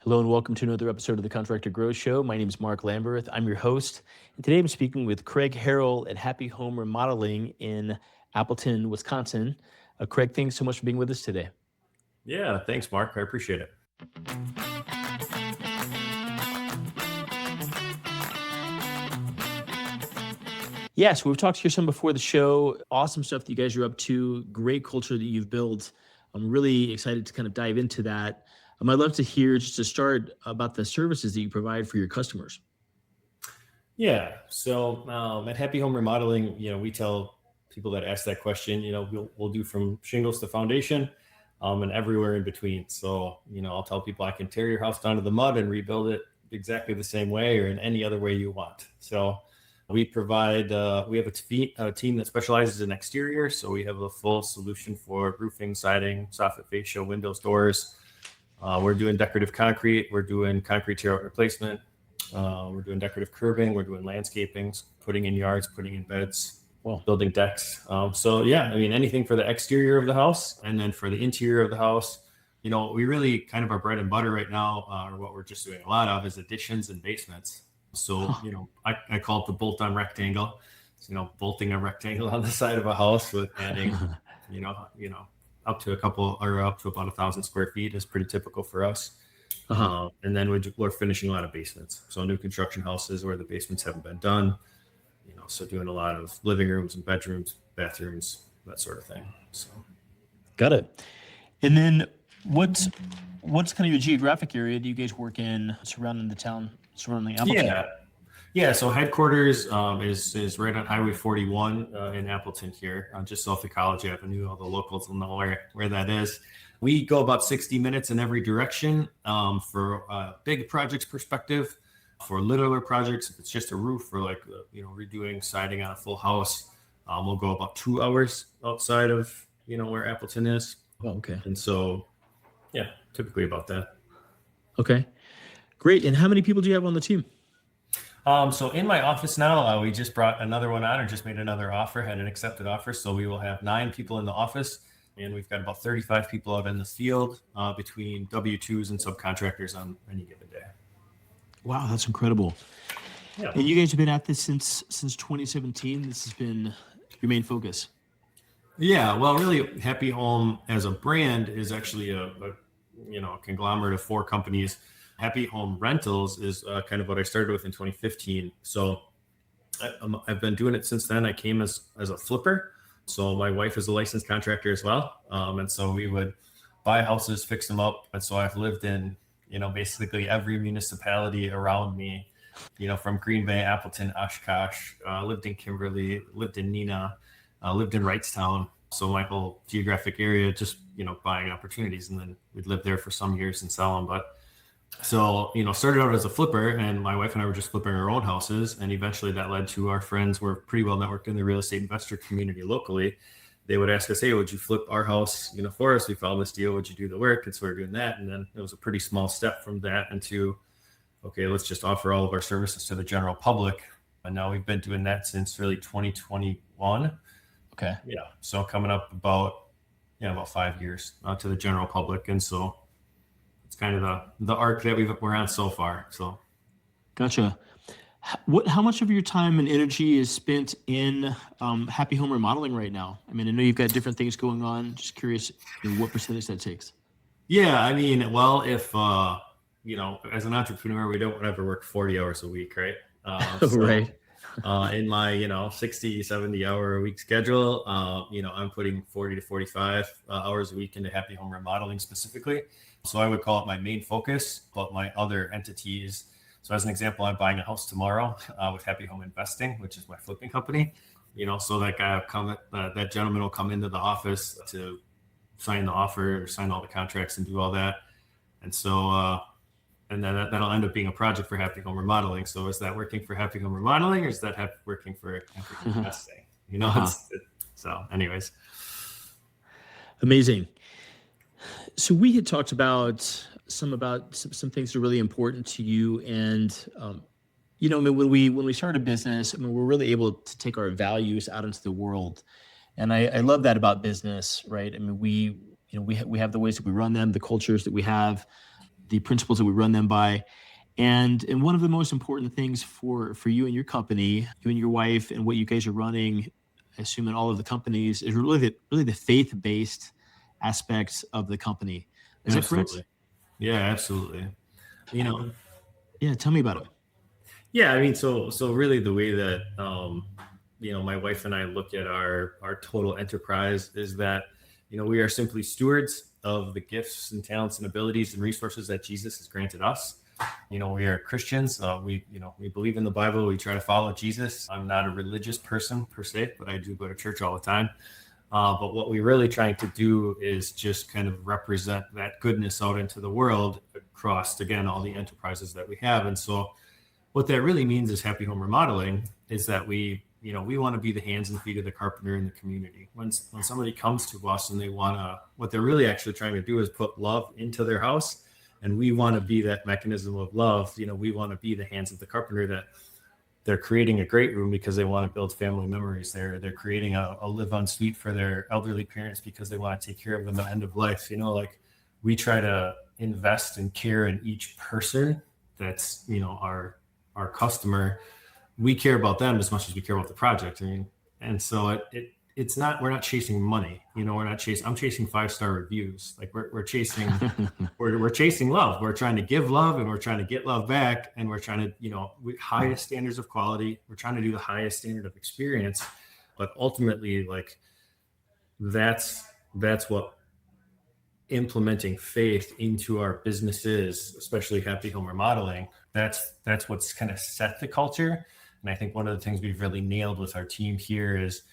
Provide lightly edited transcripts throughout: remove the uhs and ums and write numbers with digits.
Hello and welcome to another episode of the Contractor Grow Show. My name is Mark Lamberth. I'm your host. And today I'm speaking with Craig Herrell at Happy Home Remodeling in Appleton, Wisconsin. Craig, thanks so much for being with us today. Yeah, thanks, Mark. I appreciate it. Yeah, so we've talked to you some before the show. Awesome stuff that you guys are up to. Great culture that you've built. I'm really excited to kind of dive into that. I'd love to hear, just to start, about the services that you provide for your customers. Yeah. So at Happy Home Remodeling, we tell people that ask that question, we'll do from shingles to foundation, and everywhere in between. So, I'll tell people I can tear your house down to the mud and rebuild it exactly the same way or in any other way you want. So we provide, we have a team that specializes in exterior. So we have a full solution for roofing, siding, soffit fascia, windows, doors. We're doing decorative concrete. We're doing concrete tear-out replacement. We're doing decorative curbing. We're doing landscaping, putting in yards, putting in beds, building decks. Anything for the exterior of the house. And then for the interior of the house, we really kind of our bread and butter right now, or what we're just doing a lot of, is additions and basements. So, I call it the bolt-on rectangle. So, bolting a rectangle on the side of a house with adding, up to about 1,000 square feet is pretty typical for us. And then we're finishing a lot of basements. So new construction houses where the basements haven't been done, so doing a lot of living rooms and bedrooms, bathrooms, that sort of thing. So. Got it. And then what's kind of your geographic area do you guys work in surrounding Appleton? Yeah. So headquarters is right on Highway 41 in Appleton here, just south of College Avenue. All the locals will know where that is. We go about 60 minutes in every direction for big projects perspective. For littler projects, if it's just a roof or like redoing siding on a full house, we'll go about 2 hours outside of where Appleton is. Oh, okay. And so, yeah, typically about that. Okay, great. And how many people do you have on the team? So in my office now, we just brought another one on, or just made another offer, had an accepted offer. So we will have 9 people in the office, and we've got about 35 people out in the field between W-2s and subcontractors on any given day. Wow, that's incredible. Yeah. And you guys have been at this since 2017. This has been your main focus. Yeah, well, really, Happy Home as a brand is actually a conglomerate of 4 companies. Happy Home Rentals is kind of what I started with in 2015. So I've been doing it since then. I came as a flipper. So my wife is a licensed contractor as well. And so we would buy houses, fix them up. And so I've lived in, basically every municipality around me, from Green Bay, Appleton, Oshkosh, lived in Kimberly, lived in Neenah, lived in Wrightstown. So my whole geographic area, just, buying opportunities. And then we'd live there for some years and sell them. But so, started out as a flipper, and my wife and I were just flipping our own houses. And eventually that led to our friends. We're pretty well networked in the real estate investor community locally. They would ask us, hey, would you flip our house, for us? We found this deal. Would you do the work? And so we're doing that. And then it was a pretty small step from that into, okay, let's just offer all of our services to the general public. And now we've been doing that since really 2021. Okay. Yeah. So coming up about 5 years to the general public. And so it's kind of the arc that we're on so far. So, gotcha. How much of your time and energy is spent in Happy Home Remodeling right now? I mean, I know you've got different things going on. Just curious, what percentage that takes. Yeah, I mean, well, if as an entrepreneur, we don't ever work 40 hours a week, right? Right. In my 60, 70 hour a week schedule, I'm putting 40 to 45 hours a week into Happy Home Remodeling specifically. So I would call it my main focus, but my other entities. So as an example, I'm buying a house tomorrow with Happy Home Investing, which is my flipping company. So that guy that gentleman will come into the office to sign the offer or sign all the contracts and do all that. And so, and then that'll end up being a project for Happy Home Remodeling. So is that working for Happy Home Remodeling, or is that working for Happy Home Investing? So anyways. Amazing. So we had talked about some things that are really important to you, and when we start a business, we're really able to take our values out into the world, and I love that about business, right? We have the ways that we run them, the cultures that we have, the principles that we run them by. And one of the most important things for you and your company, you and your wife, and what you guys are running, I assume in all of the companies, is really the faith-based aspects of the company. Is that correct? Absolutely. Yeah, absolutely. You know, Yeah, tell me about it. yeah, I mean, so really the way that my wife and I look at our total enterprise is that, we are simply stewards of the gifts and talents and abilities and resources that Jesus has granted us. We are Christians. We believe in the Bible. We try to follow Jesus. I'm not a religious person per se, but I do go to church all the time. But what we're really trying to do is just kind of represent that goodness out into the world across, again, all the enterprises that we have. And so what that really means is Happy Home Remodeling is that we want to be the hands and feet of the carpenter in the community. When somebody comes to us and what they're really actually trying to do is put love into their house. And we want to be that mechanism of love. We want to be the hands of the carpenter that they're creating a great room because they want to build family memories there. They're creating a live-on suite for their elderly parents because they want to take care of them at the end of life. We try to invest and care in each person that's, our customer. We care about them as much as we care about the project. And so it's not, we're not chasing money, I'm chasing 5-star reviews. Like we're chasing, we're chasing love. We're trying to give love and we're trying to get love back. And we're trying to, highest standards of quality. We're trying to do the highest standard of experience, but ultimately that's what implementing faith into our businesses, especially Happy Home Remodeling. That's what's kind of set the culture. And I think one of the things we've really nailed with our team here is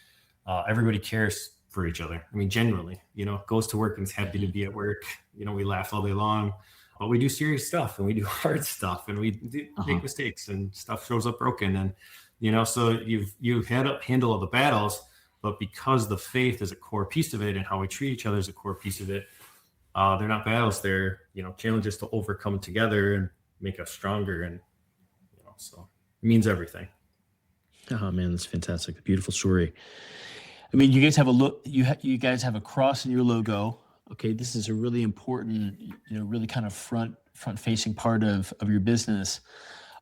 everybody cares for each other. I mean, genuinely, goes to work and is happy to be at work. We laugh all day long, but we do serious stuff and we do hard stuff and we make mistakes and stuff shows up broken. And, so you've had to handle all the battles, but because the faith is a core piece of it and how we treat each other is a core piece of it, they're not battles. They're, challenges to overcome together and make us stronger. And, so it means everything. Oh man, that's fantastic. A beautiful story. I mean, you guys have you guys have a cross in your logo. Okay. This is a really important, really kind of front facing part of your business.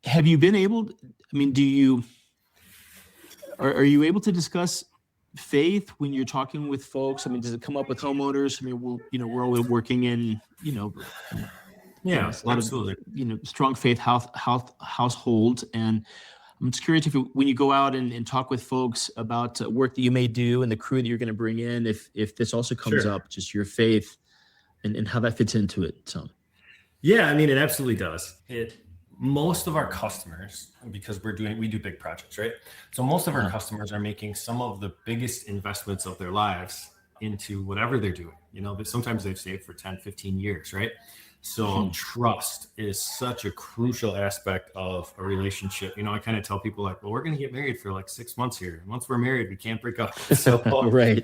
Have you been able, I mean, are you able to discuss faith when you're talking with folks? I mean, does it come up with homeowners? I mean, we're all working in, Yeah, a lot absolutely. of, strong faith households. And I'm just curious when you go out and talk with folks about work that you may do and the crew that you're going to bring in, if this also comes Sure. up, just your faith and how that fits into it. So, Yeah, I mean, it absolutely does. Most of our customers, because we do big projects, right? So most of our customers are making some of the biggest investments of their lives into whatever they're doing, but sometimes they've saved for 10, 15 years, right? So trust is such a crucial aspect of a relationship. I kind of tell people like, well, we're going to get married for like 6 months here. Once we're married, we can't break up. So, right.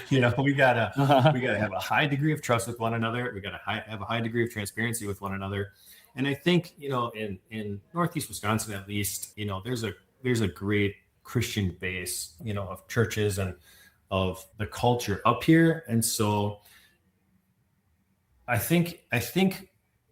we gotta have a high degree of trust with one another. We gotta have a high degree of transparency with one another. And I think, in Northeast Wisconsin, at least, there's a great Christian base, of churches and of the culture up here. And so I think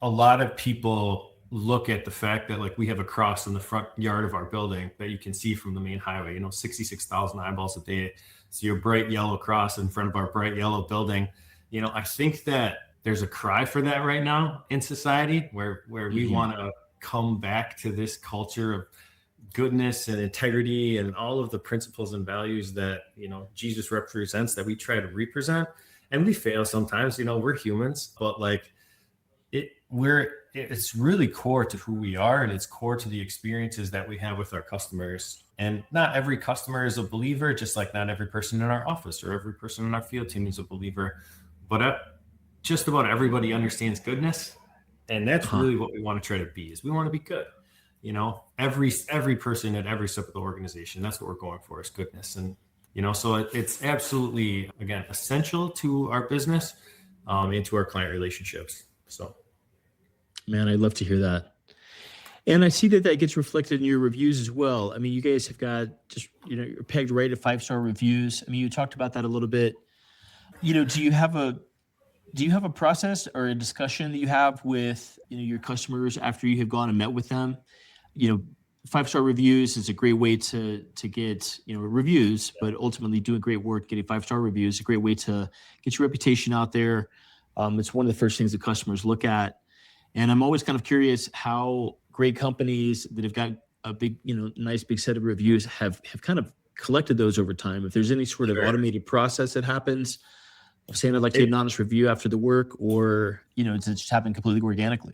a lot of people look at the fact that like we have a cross in the front yard of our building that you can see from the main highway, 66,000 eyeballs a day. So your bright yellow cross in front of our bright yellow building. I think that there's a cry for that right now in society where we want to come back to this culture of goodness and integrity and all of the principles and values that, Jesus represents, that we try to represent. And we fail sometimes, we're humans, but like it's really core to who we are. And it's core to the experiences that we have with our customers. And not every customer is a believer, just like not every person in our office or every person in our field team is a believer, but just about everybody understands goodness. And that's really what we want to try to be, is we want to be good. Every person at every step of the organization, that's what we're going for, is goodness. And, so it's absolutely, again, essential to our business, and to our client relationships. So. Man, I'd love to hear that. And I see that gets reflected in your reviews as well. I mean, you guys have got just, you're pegged right at 5-star reviews. I mean, you talked about that a little bit. Do you have Do you have a process or a discussion that you have with your customers after you have gone and met with them? You know, 5-star reviews is a great way to get reviews, but ultimately doing great work, getting 5-star reviews is a great way to get your reputation out there. It's one of the first things that customers look at, and I'm always kind of curious how great companies that have got a big, nice big set of reviews have kind of collected those over time. If there's any sort of Sure. automated process that happens of saying I'd like to get It, an honest review after the work, or does it just happen completely organically?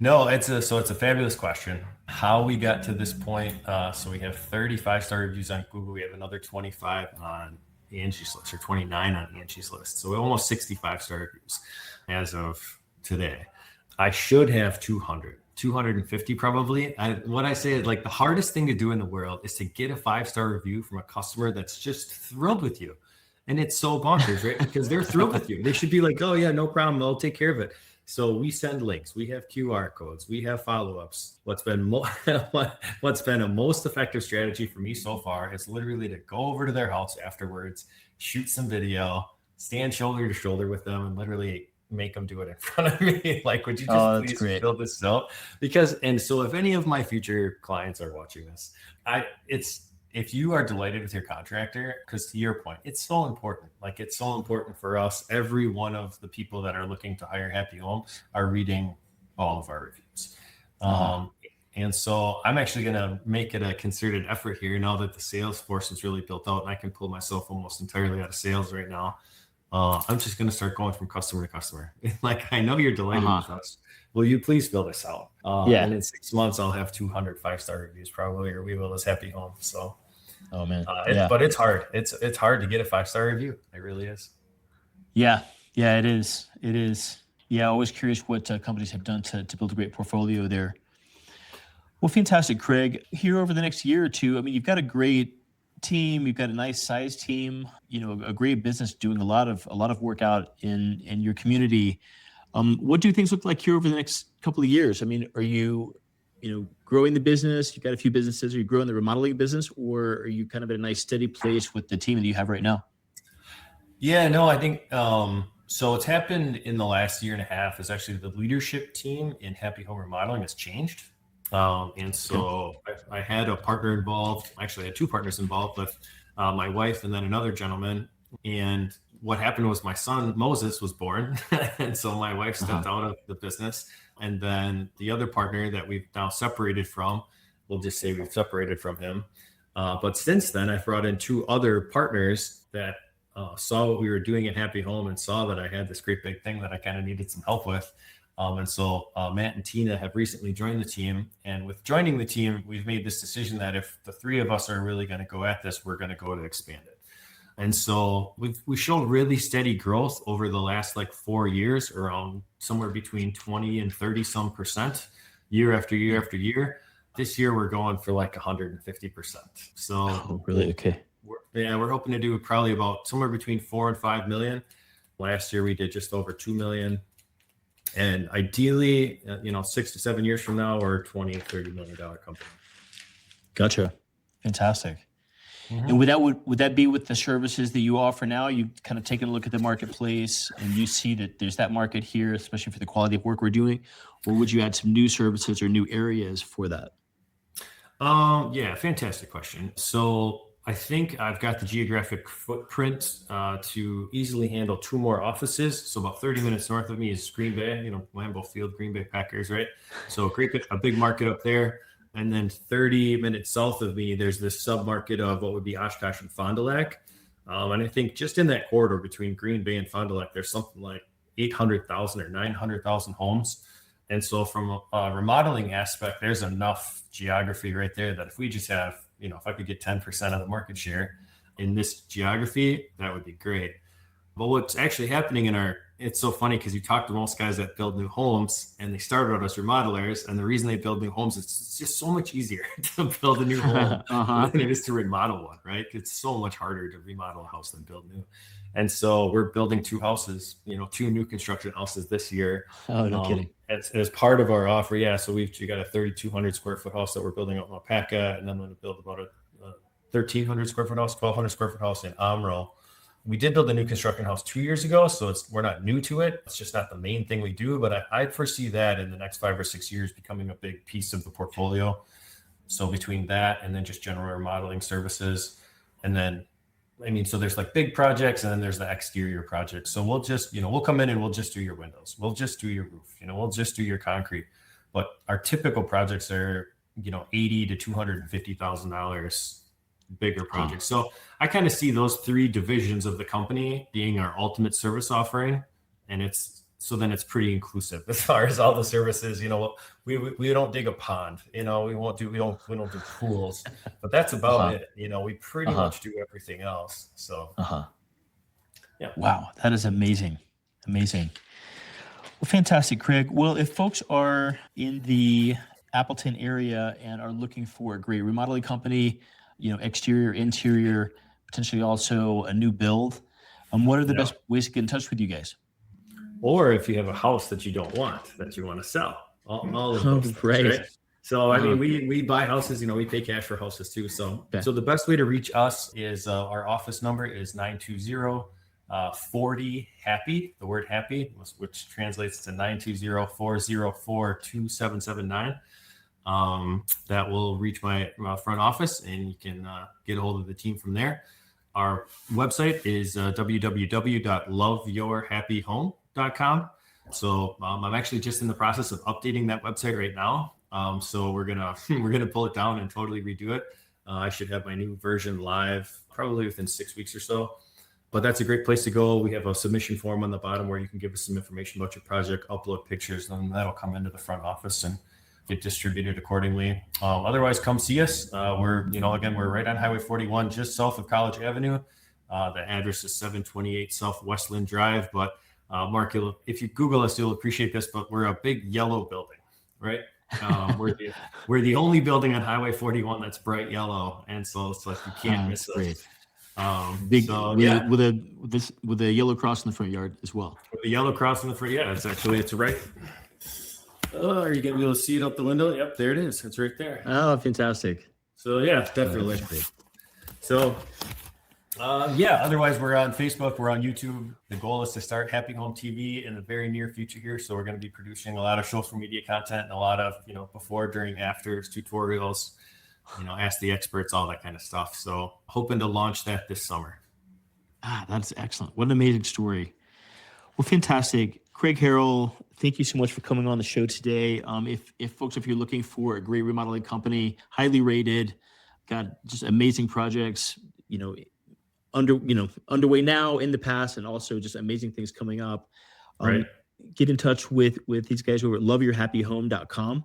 no, it's a fabulous question. How we got to this point. So we have 35-star reviews on Google. We have another 25 on Angie's list, or 29 on Angie's list. So almost 65-star reviews as of today. I should have 250 probably. What I say is, like, the hardest thing to do in the world is to get a 5-star review from a customer that's just thrilled with you. And it's so bonkers, right? Because they're thrilled with you. They should be like, oh yeah, no problem. I'll take care of it. So we send links, we have QR codes, we have follow-ups. What's been a most effective strategy for me so far is literally to go over to their house afterwards, shoot some video, stand shoulder to shoulder with them, and literally make them do it in front of me. Like, would you just please fill this out? And so if any of my future clients are watching this, if you are delighted with your contractor, because to your point, it's so important. Like, it's so important for us. Every one of the people that are looking to hire Happy Home are reading all of our reviews. And so I'm actually going to make it a concerted effort here now that the sales force is really built out and I can pull myself almost entirely out of sales right now. I'm just going to start going from customer to customer. Like, I know you're delighted with us. Will you please fill this out? And in 6 months, I'll have 200 5-star reviews probably, or we will as Happy Home. So, oh man, but it's hard. It's hard to get a 5-star review. It really is. Yeah, it is. It is. Yeah, always curious what companies have done to build a great portfolio there. Well, fantastic, Craig. Here over the next year or two, I mean, you've got a great team. You've got a nice sized team. A great business doing a lot of work out in your community. What do things look like here over the next couple of years? I mean, are you growing the business? You've got a few businesses. Are you growing the remodeling business, or are you kind of at a nice steady place with the team that you have right now? Yeah, no, I think so. What's happened in the last year and a half is actually the leadership team in Happy Home Remodeling has changed. And so I had a partner involved. Actually, I had two partners involved with my wife and then another gentleman. And what happened was my son Moses was born, and so my wife stepped out of the business. And then the other partner that we've now separated from, we'll just say we've separated from him. But since then, I've brought in two other partners that saw what we were doing at Happy Home and saw that I had this great big thing that I kind of needed some help with. And so Matt and Tina have recently joined the team. And with joining the team, we've made this decision that if the three of us are really going to go at this, we're going to go to expand it. And so we showed really steady growth over the last 4 years, around somewhere between 20 and 30 some percent year after year after year. This year we're going for 150%. So really? Okay. We're hoping to do probably about somewhere between 4 and 5 million. Last year we did just over 2 million. And ideally, 6 to 7 years from now, we're a $20-30 million company. Gotcha. Fantastic. Mm-hmm. And would that be with the services that you offer now? You've kind of taken a look at the marketplace and you see that there's that market here, especially for the quality of work we're doing, or would you add some new services or new areas for that? Yeah, fantastic question. So I think I've got the geographic footprint to easily handle 2 more offices. So about 30 minutes north of me is Green Bay, Lambeau Field, Green Bay Packers, right? So a big market up there. And then 30 minutes south of me, there's this sub-market of what would be Oshkosh and Fond du Lac. And I think just in that corridor between Green Bay and Fond du Lac, there's something like 800,000 or 900,000 homes. And so from a remodeling aspect, there's enough geography right there that if we just have, if I could get 10% of the market share in this geography, that would be great. But what's actually happening it's so funny because you talk to most guys that build new homes and they started out as remodelers. And the reason they build new homes, it's just so much easier to build a new home than it is to remodel one, right? It's so much harder to remodel a house than build new. And so we're building 2 houses, 2 new construction houses this year. Oh, no kidding. As part of our offer, yeah. So we got a 3,200 square foot house that we're building out in Alpaca, and then I'm going to build about a 1,300 square foot house, 1,200 square foot house in Amro. We did build a new construction house 2 years ago, so we're not new to it. It's just not the main thing we do, but I foresee that in the next 5 or 6 years becoming a big piece of the portfolio. So between that and then just general remodeling services, and then, so there's like big projects and then there's the exterior projects. So we'll just, we'll come in and we'll just do your windows. We'll just do your roof, we'll just do your concrete. But our typical projects are, $80,000 to $250,000 bigger projects. So I kind of see those three divisions of the company being our ultimate service offering. And then it's pretty inclusive as far as all the services. We don't dig a pond, we don't do pools, but that's about it. We pretty much do everything else. So yeah. Wow, that is amazing. Well, fantastic, Craig. Well, if folks are in the Appleton area and are looking for a great remodeling company, exterior, interior, potentially also a new build, what are the best ways to get in touch with you guys? Or if you have a house that you don't want, that you want to sell, all of those things, right? So, we buy houses, we pay cash for houses too. So, So the best way to reach us is our office number is 920-40-HAPPY, the word happy, which translates to 920-404-2779. That will reach my front office, and you can get a hold of the team from there. Our website is www.loveyourhappyhome.com. So I'm actually just in the process of updating that website right now. So we're gonna pull it down and totally redo it. I should have my new version live probably within 6 weeks or so. But that's a great place to go. We have a submission form on the bottom where you can give us some information about your project, upload pictures, and that'll come into the front office and get distributed accordingly. Otherwise, come see us. We're right on Highway 41, just south of College Avenue. The address is 728 South Westland Drive. But Mark, if you Google us, you'll appreciate this. But we're a big yellow building, right? We're the only building on Highway 41 that's bright yellow, and so it's like you can't miss us. With a yellow cross in the front yard as well. With the yellow cross in the front, it's right. Oh, are you gonna be able to see it out the window? Yep, there it is. It's right there. Oh, fantastic. So yeah, definitely. So otherwise we're on Facebook, we're on YouTube. The goal is to start Happy Home TV in the very near future here. So we're going to be producing a lot of social media content and a lot of, before, during, afters, tutorials, ask the experts, all that kind of stuff. So hoping to launch that this summer. That's excellent. What an amazing story. Well, fantastic. Craig Herrell, thank you so much for coming on the show today. If you're looking for a great remodeling company, highly rated, got just amazing projects, underway now, in the past, and also just amazing things coming up. Right. Get in touch with these guys over at loveyourhappyhome.com,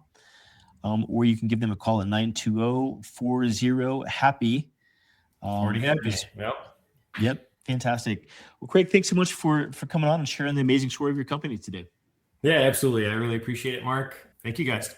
or you can give them a call at 920-40-HAPPY. 40-HAPPY. Yep. Fantastic. Well, Craig, thanks so much for coming on and sharing the amazing story of your company today. Yeah, absolutely. I really appreciate it, Mark. Thank you, guys.